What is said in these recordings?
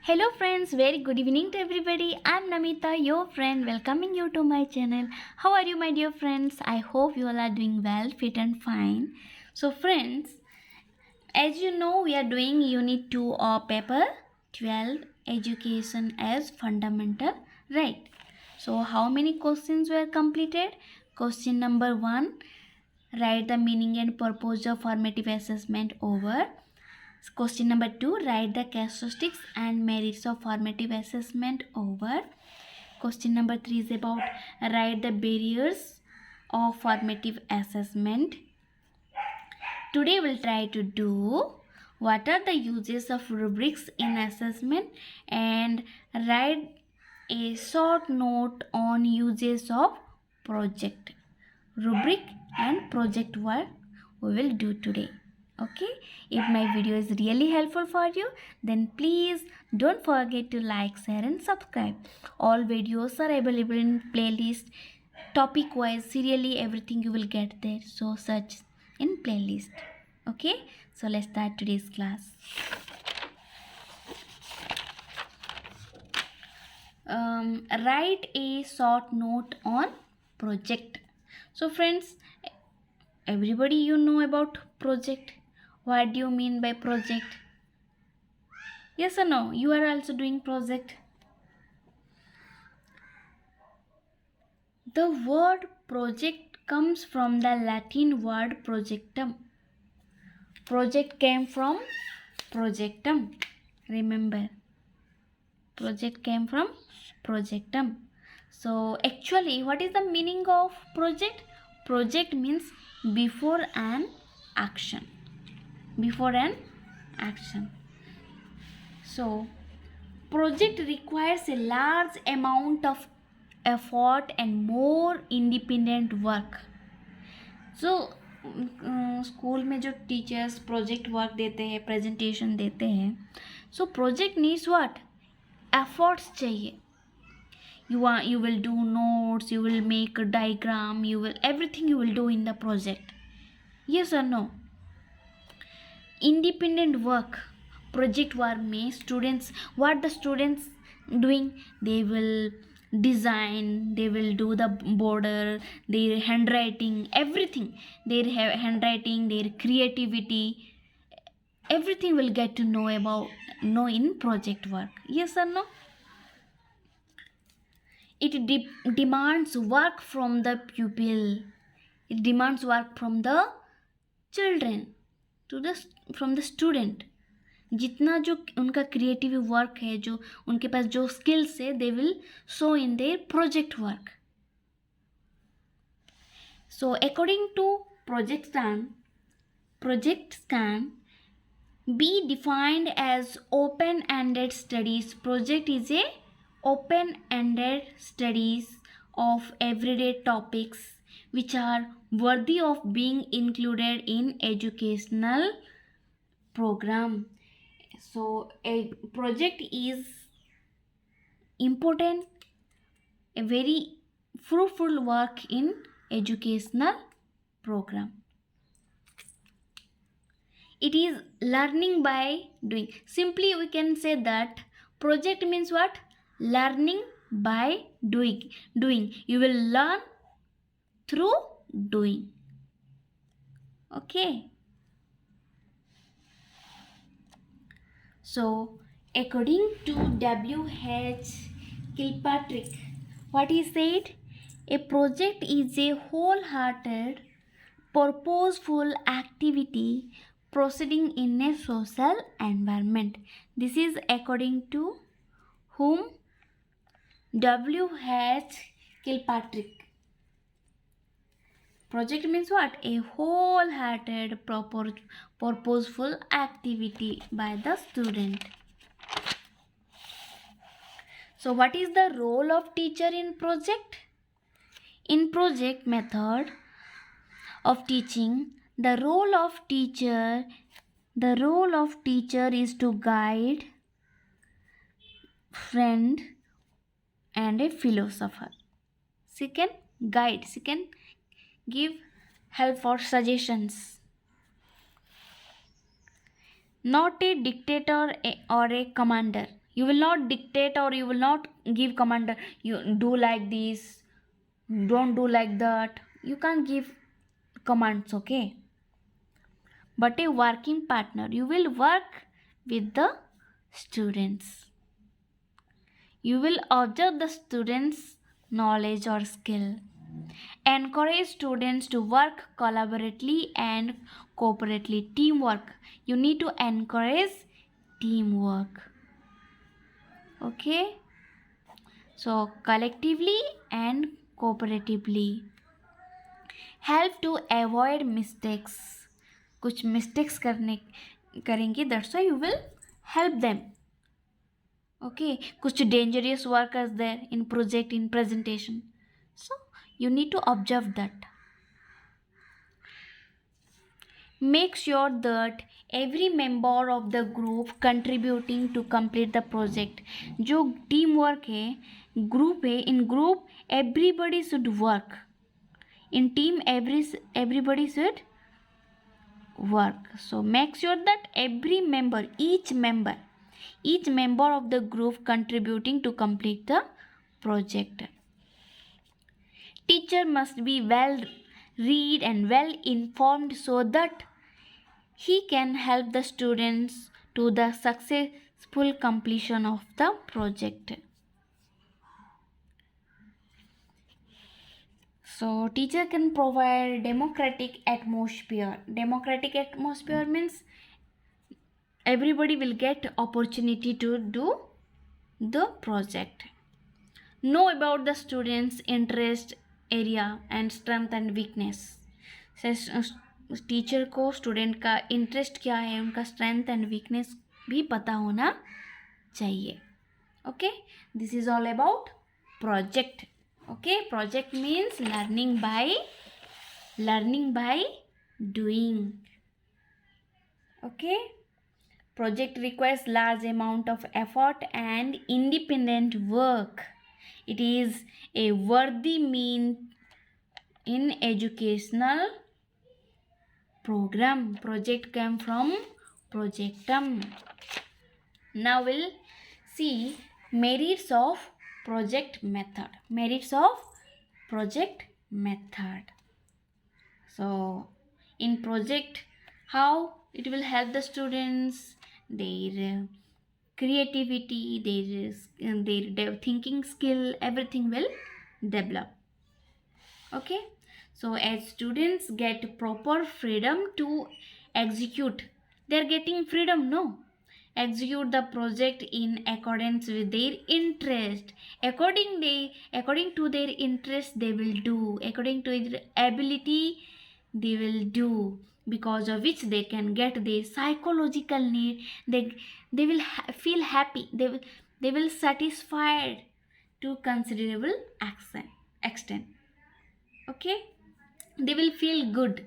Hello friends, very good evening to everybody. I'm Namita, your friend, welcoming you to my channel. How are you my dear friends? I hope you all are doing well, fit and fine. So friends, as you know, we are doing unit 2 of paper 12, education as fundamental right. So how many questions were completed? Question number 1, write the meaning and purpose of formative assessment over. Question number 2, write the characteristics and merits of formative assessment over. Question number 3 is about write the barriers of formative assessment. Today we'll try to do what are the uses of rubrics in assessment and write a short note on uses of project. Rubric and project work we will do today. Okay, if my video is really helpful for you, then please don't forget to like, share and subscribe. All videos are available in playlist, topic wise, serially everything you will get there, so search in playlist. Okay, so let's start today's class. Write a short note on project. So friends, everybody you know about project. What do you mean by project? Yes or no? You are also doing project. The word project comes from the Latin word projectum. Project came from projectum. Remember, project came from projectum. So actually, what is the meaning of project? Project means before an action. Before an action. So project requires a large amount of effort and more independent work. So school में जो teachers project work देते हैं, presentation देते हैं, so project needs what? Efforts चाहिए. You will do notes, you will make a diagram, you will everything you will do in the project. Yes or no? Independent work. Project work में students, what the students doing? They will design, they will do the border, their handwriting, everything, their handwriting, their creativity, everything will get to know in project work. Yes or no? It demands work from the pupil. It demands work from the children to the from the student. जितना जो उनका creative work है, जो उनके पास जो skills है, they will show in their project work. So according to projects can be defined as open-ended studies. Project is a open-ended studies of everyday topics which are worthy of being included in educational program. So a project is important, a very fruitful work in educational program. It is learning by doing. Simply we can say that project means what? Learning by doing. You will learn through doing. Okay, so according to W.H. Kilpatrick, what he said, a project is a wholehearted, purposeful activity proceeding in a social environment. This is according to whom? W.H. Kilpatrick. Project means what? A wholehearted, purposeful activity by the student. So what is the role of teacher in project? In project method of teaching, the role of teacher is to guide, friend and a philosopher. Second, guide. Second, give help or suggestions. Not a dictator or a commander. You will not dictate or you will not give command, you do like this, don't do like that. You can't give commands, okay? But a working partner, you will work with the students. You will observe the students knowledge or skill. Encourage students to work collaboratively and cooperatively. Teamwork, you need to encourage teamwork, okay? So collectively and cooperatively. Help to avoid mistakes, कुछ mistakes करेंगे, that's why you will help them, okay? कुछ dangerous workers there in project, in presentation, so you need to observe that. Make sure that every member of the group contributing to complete the project. जो team work है, group है, in group everybody should work. In team everybody should work. So make sure that every member, each member of the group contributing to complete the project. Teacher must be well read and well informed so that he can help the students to the successful completion of the project. So teacher can provide democratic atmosphere. Democratic atmosphere means everybody will get opportunity to do the project. Know about the students interest area and strength and weakness. Teacher को student का interest क्या है, उनका strength and weakness भी पता होना चाहिए, okay? This is all about project, okay? Project means learning by doing, okay? Project requires large amount of effort and independent work. It is a worthy mean in educational program. Project came from projectum. Now we'll see merits of project method. Merits of project method. So in project, how it will help the students, their creativity, their thinking skill, everything will develop, okay? So as students get proper freedom to execute, they are getting freedom, no? Execute the project in accordance with their interest. According to their interest they will do, according to their ability they will do, because of which they can get their psychological need. They will feel happy, they will satisfied to considerable extent, okay? They will feel good.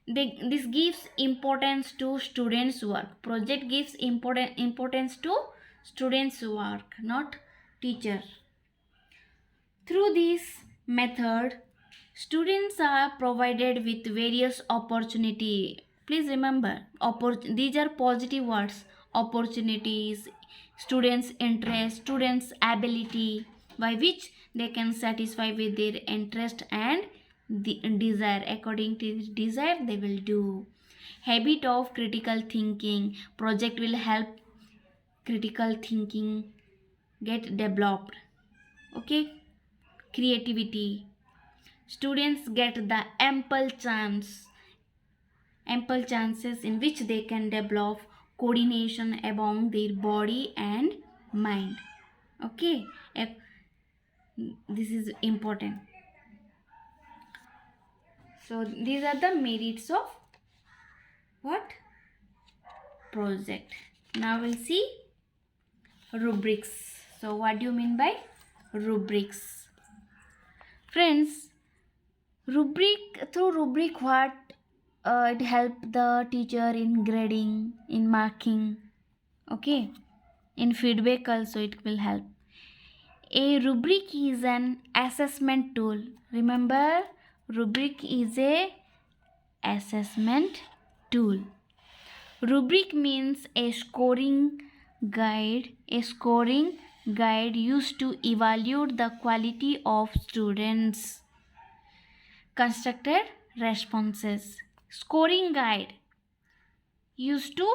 This gives importance to students work. Project gives importance to students work, not teacher. Through this method, students are provided with various opportunity. Please remember, these are positive words: opportunities, students interest, students ability, by which they can satisfy with their interest and the desire. According to this desire they will do. Habit of critical thinking. Project will help critical thinking get developed, okay? Creativity. Students get the ample chances in which they can develop coordination among their body and mind, okay? This is important. So these are the merits of what? Project. Now we'll see rubrics. So what do you mean by rubrics? Friends, through rubric what it help the teacher in grading, in marking, okay? In feedback also it will help. A rubric is an assessment tool. Remember, rubric is a assessment tool. Rubric means a scoring guide. A scoring guide used to evaluate the quality of students' constructed responses. Scoring guide used to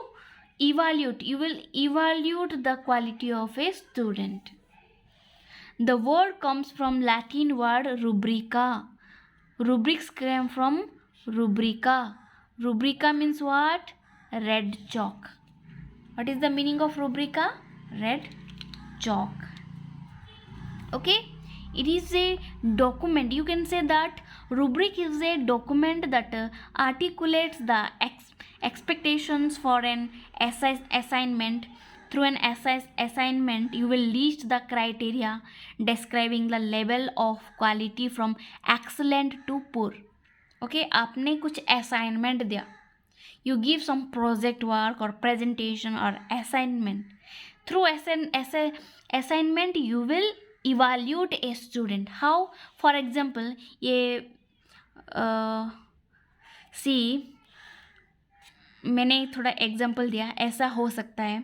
evaluate. You will evaluate the quality of a student. The word comes from Latin word rubrica. Rubrics came from rubrica. Rubrica means what? Red chalk. What is the meaning of rubrica? Red chalk. Okay, it is a document. You can say that rubric is a document that articulates the expectations for an assignment. Through an assignment you will list the criteria describing the level of quality from excellent to poor. Okay, आपने कुछ assignment दिया, you give some project work or presentation or assignment. Through assignment you will evaluate a student. How? For example, ये सी मैंने थोड़ा example दिया, ऐसा हो सकता है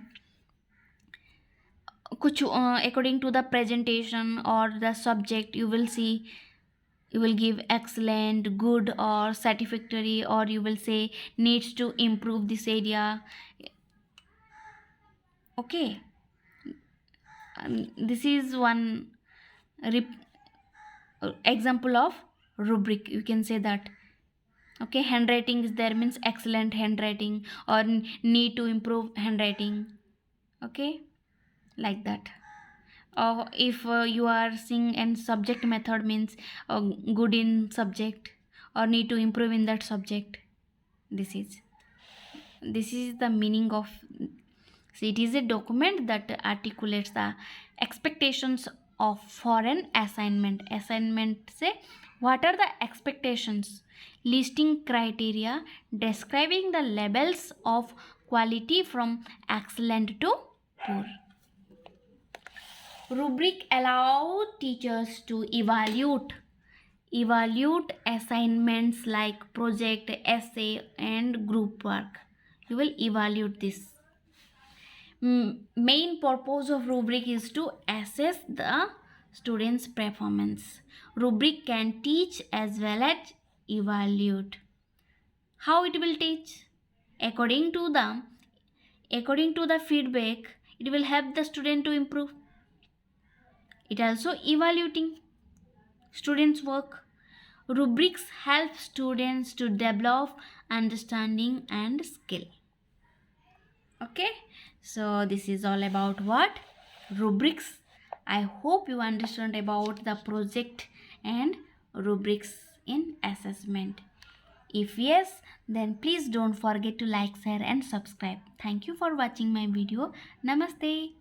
कुछ according to the presentation or the subject you will see, you will give excellent, good or satisfactory, or you will say needs to improve this area. Okay, this is one example of rubric, you can say that. Okay, handwriting is there means excellent handwriting or need to improve handwriting. Okay, like that. If you are seeing in subject method means good in subject or need to improve in that subject. This is the meaning of. See, it is a document that articulates the expectations of for an assignment. Assignment say what are the expectations, listing criteria, describing the levels of quality from excellent to poor. Rubric allow teachers to evaluate assignments like project, essay and group work. You will evaluate this. Main purpose of rubric is to assess the students' performance. Rubric can teach as well as evaluate. How it will teach? According to the feedback, it will help the student to improve. It also evaluating students' work. Rubrics help students to develop understanding and skill. Okay, so this is all about what? Rubrics. I hope you understand about the project and rubrics in assessment. If yes, then please don't forget to like, share and subscribe. Thank you for watching my video. Namaste.